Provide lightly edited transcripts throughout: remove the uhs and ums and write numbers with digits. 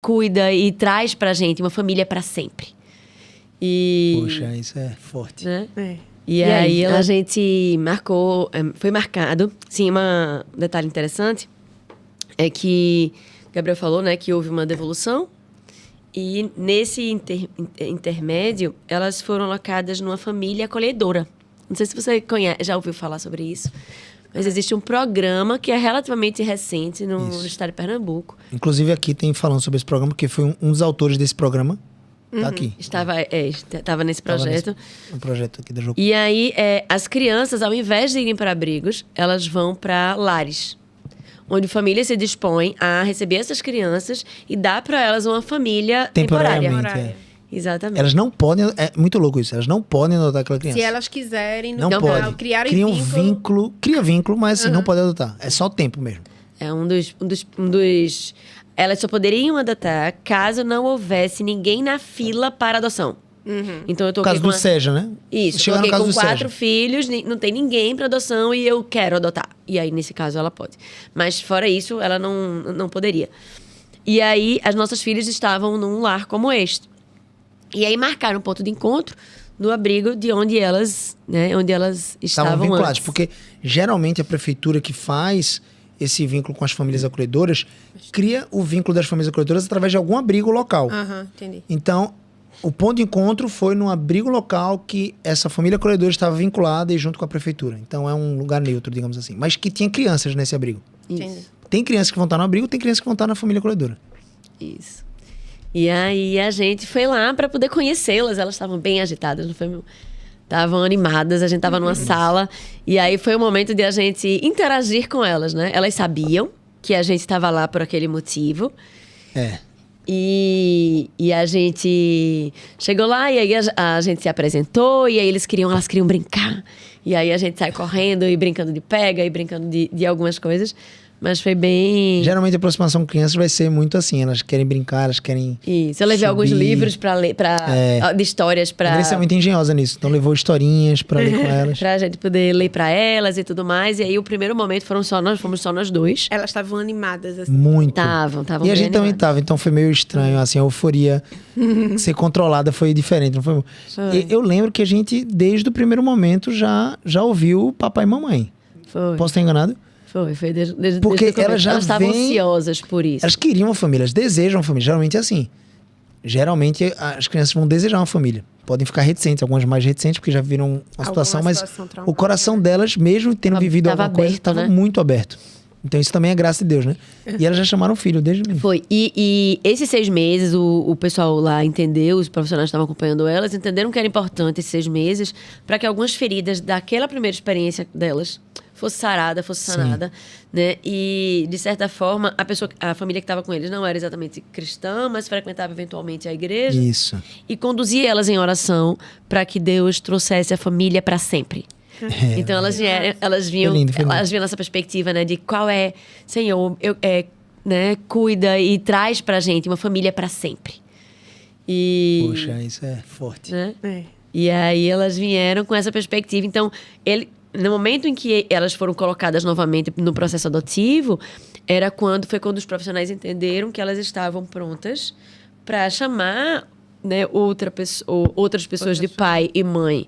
cuida e traz pra gente uma família pra sempre. E... Poxa, isso é forte. Né? É. E aí a gente marcou, foi marcado, sim, um detalhe interessante é que Gabriel falou, né, que houve uma devolução e nesse intermédio elas foram alocadas numa família acolhedora. Não sei se você já ouviu falar sobre isso, mas existe um programa que é relativamente recente no estado de Pernambuco. Inclusive aqui tem falando sobre esse programa, porque foi um dos autores desse programa. Tá aqui. Estava nesse projeto. Um projeto aqui da Jogo. E aí, as crianças, ao invés de irem para abrigos, elas vão para lares, onde famílias se dispõem a receber essas crianças e dar para elas uma família temporária. Temporariamente, Exatamente. Elas não podem... É muito louco isso. Elas não podem adotar aquela criança. Se elas quiserem, não pode. criarem Cria um vínculo. vínculo. Cria vínculo, mas assim, não pode adotar. É só o tempo mesmo. É um dos... Elas só poderiam adotar caso não houvesse ninguém na fila para adoção. Então eu tô No caso do Seja, né? Isso, Chegar no coloquei caso com do 4 Seja. filhos, não tem ninguém para adoção e eu quero adotar. E aí, nesse caso, ela pode. Mas fora isso, ela não poderia. E aí, as nossas filhas estavam num lar como este. E aí, marcaram um ponto de encontro no abrigo de onde elas, né, estavam vinculadas. antes. Porque, geralmente, a prefeitura que faz esse vínculo com as famílias acolhedoras cria o vínculo das famílias acolhedoras através de algum abrigo local. Entendi. Então, o ponto de encontro foi num abrigo local que essa família acolhedora estava vinculada e junto com a prefeitura. Então, é um lugar neutro, digamos assim. Mas que tinha crianças nesse abrigo. Entendi. Tem crianças que vão estar no abrigo, tem crianças que vão estar na família acolhedora. Isso. E aí, a gente foi lá para poder conhecê-las. Elas estavam bem agitadas, não foi... Estavam animadas, a gente estava numa sala. E aí foi o momento de a gente interagir com elas, né? Elas sabiam que a gente estava lá por aquele motivo. É. E a gente chegou lá e aí a gente se apresentou. E aí elas queriam brincar. E aí a gente sai correndo e brincando de pega e brincando de algumas coisas. Mas foi bem... Geralmente a aproximação com crianças vai ser muito assim. Elas querem brincar, elas querem... Isso, eu levei alguns livros para ler, de histórias para... A Andressa é muito engenhosa nisso. Então levou historinhas para ler com elas. Pra gente poder ler pra elas e tudo mais. E aí o primeiro momento fomos só nós dois. Elas estavam animadas, assim. Muito. Estavam E a bem gente também animadas. tava. Então foi meio estranho, assim, a euforia ser controlada foi diferente. Não foi? Eu lembro que a gente, desde o primeiro momento, já ouviu papai e mamãe. Foi. Posso estar enganado? Foi desde Porque o começo. elas já estavam vêm- ansiosas por isso. Elas queriam uma família, elas desejam uma família. Geralmente é assim. Geralmente as crianças vão desejar uma família. Podem ficar reticentes, algumas mais reticentes, porque já viram uma situação, mas situação o traumática. coração delas, mesmo tendo vivido Tava alguma coisa, aberto, estava né? muito aberto. Então isso também é graça de Deus, né? E elas já chamaram o filho desde o menino. Foi. E esses 6 meses, o pessoal lá entendeu, os profissionais que estavam acompanhando elas, entenderam que era importante esses 6 meses para que algumas feridas daquela primeira experiência delas fosse sanada, né? E, de certa forma, a família que estava com eles não era exatamente cristã, mas frequentava eventualmente a igreja. Isso. E conduzia elas em oração para que Deus trouxesse a família para sempre. Então elas viam Foi lindo. essa perspectiva, né, de qual é, Senhor, né, cuida e traz pra gente uma família para sempre. E, Poxa, isso é forte. né? É. E aí elas vieram com essa perspectiva. Então, no momento em que elas foram colocadas novamente no processo adotivo, foi quando os profissionais entenderam que elas estavam prontas para chamar, né, outras pessoas de pai e mãe.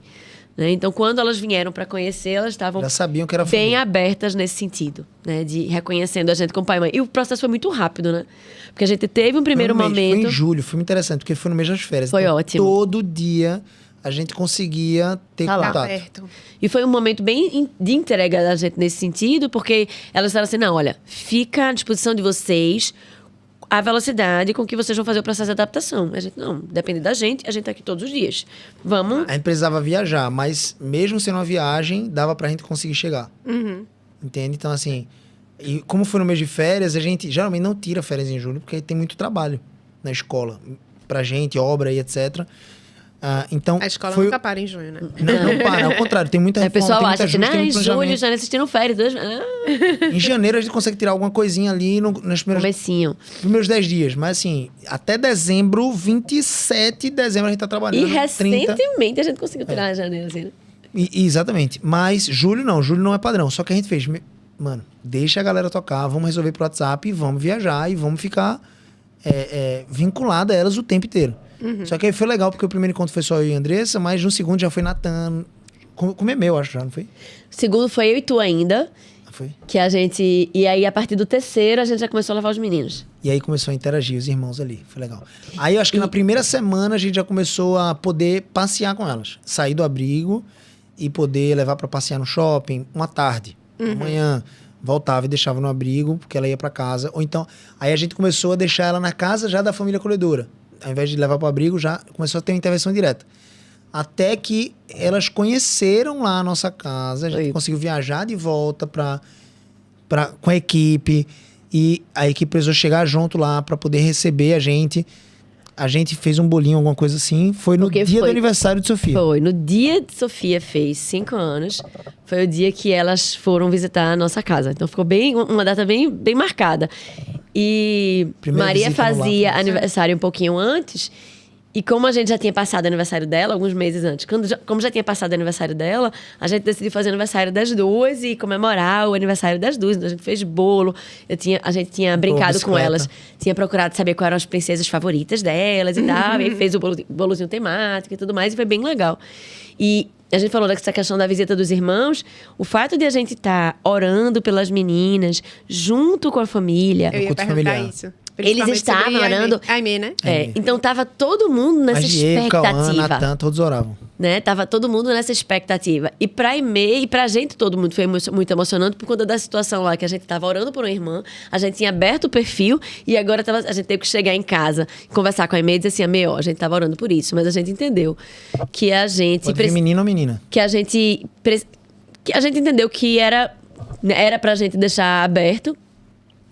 Né? Então, quando elas vieram para conhecer, elas estavam Já sabiam que era bem família. abertas nesse sentido, né, de reconhecendo a gente como pai e mãe. E o processo foi muito rápido, né? Porque a gente teve um primeiro Foi no mês, momento... Foi em julho, foi muito interessante, porque foi no mês das férias. Foi Então, ótimo. Todo dia a gente conseguia ter Tá lá. contato. Aberto. E foi um momento bem de entrega da gente nesse sentido, porque elas disseram assim, não, olha, fica à disposição de vocês a velocidade com que vocês vão fazer o processo de adaptação. A gente, não, depende da gente, a gente tá aqui todos os dias. Vamos... A gente precisava viajar, mas mesmo sendo uma viagem, dava pra gente conseguir chegar. Entende? Então, assim, e como foi no mês de férias, a gente geralmente não tira férias em julho, porque tem muito trabalho na escola. Pra gente, obra e etc. Então, A escola foi... nunca para em junho, né? Não para, ao contrário, tem muita Aí o reforma, pessoal tem muita acha que, ajuste, tem em muito julho planejamento. já assistiram férias. Em janeiro a gente consegue tirar alguma coisinha ali nas primeiras Comecinho. primeiros 10 dias. Mas assim, até dezembro, 27 de dezembro a gente tá trabalhando. E 30. recentemente a gente conseguiu tirar a janeiro, assim, né? Exatamente. Mas julho não é padrão. Só que a gente fez, mano, deixa a galera tocar, vamos resolver pro WhatsApp, vamos viajar e vamos ficar vinculada a elas o tempo inteiro. Só que aí foi legal, porque o primeiro encontro foi só eu e a Andressa, mas no segundo já foi Natan, com Memeu, acho, já não foi? O segundo foi eu e tu ainda. Foi. Que a gente... E aí, a partir do terceiro, a gente já começou a levar os meninos. E aí começou a interagir, os irmãos ali. Foi legal. Aí eu acho que na primeira semana a gente já começou a poder passear com elas. Sair do abrigo e poder levar pra passear no shopping uma tarde. Amanhã voltava e deixava no abrigo, porque ela ia pra casa. Ou então, aí a gente começou a deixar ela na casa já da família acolhedora. Ao invés de levar pro abrigo, já começou a ter uma intervenção direta. Até que elas conheceram lá a nossa casa, a gente conseguiu viajar de volta com a equipe, e a equipe precisou chegar junto lá para poder receber a gente. A gente fez um bolinho, alguma coisa assim. Foi no dia do aniversário de Sofia. Foi. No dia de Sofia fez 5 anos. Foi o dia que elas foram visitar a nossa casa. Então ficou uma data bem marcada. E Primeira Maria visita no fazia lar. aniversário um pouquinho antes. E como a gente já tinha passado o aniversário dela, alguns meses antes, como já tinha passado o aniversário dela, a gente decidiu fazer o aniversário das duas e comemorar o aniversário das duas. Então a gente fez bolo, a gente tinha brincado com bicicleta. elas, tinha procurado saber quais eram as princesas favoritas delas e tal, e aí fez o bolozinho temático e tudo mais, e foi bem legal. E a gente falou dessa questão da visita dos irmãos, o fato de a gente estar orando pelas meninas, junto com a família. Eu ia culto perguntar familiar. isso. Eles estavam orando. Aimee, né? Então tava todo mundo nessa A Diego, Cauã, expectativa. Natan, todos oravam. Né? Tava todo mundo nessa expectativa. E pra Aimee e pra gente, todo mundo foi muito emocionante por conta da situação lá, que a gente tava orando por uma irmã, a gente tinha aberto o perfil e agora a gente teve que chegar em casa, conversar com a Aimee e dizer assim, Aimee, ó, a gente tava orando por isso, mas a gente entendeu que a gente... Pode vir menino ou menina. Que a gente entendeu que era pra gente deixar aberto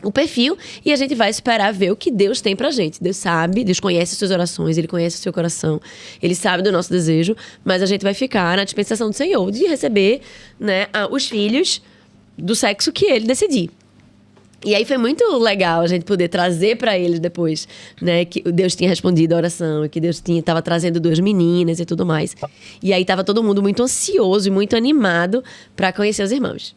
o perfil e a gente vai esperar ver o que Deus tem pra gente. Deus sabe, Deus conhece as suas orações, Ele conhece o seu coração, Ele sabe do nosso desejo, mas a gente vai ficar na dispensação do Senhor de receber, né, os filhos do sexo que Ele decidir. E aí foi muito legal a gente poder trazer pra eles depois, né, que Deus tinha respondido a oração, que Deus estava trazendo 2 meninas e tudo mais. E aí tava todo mundo muito ansioso e muito animado pra conhecer os irmãos.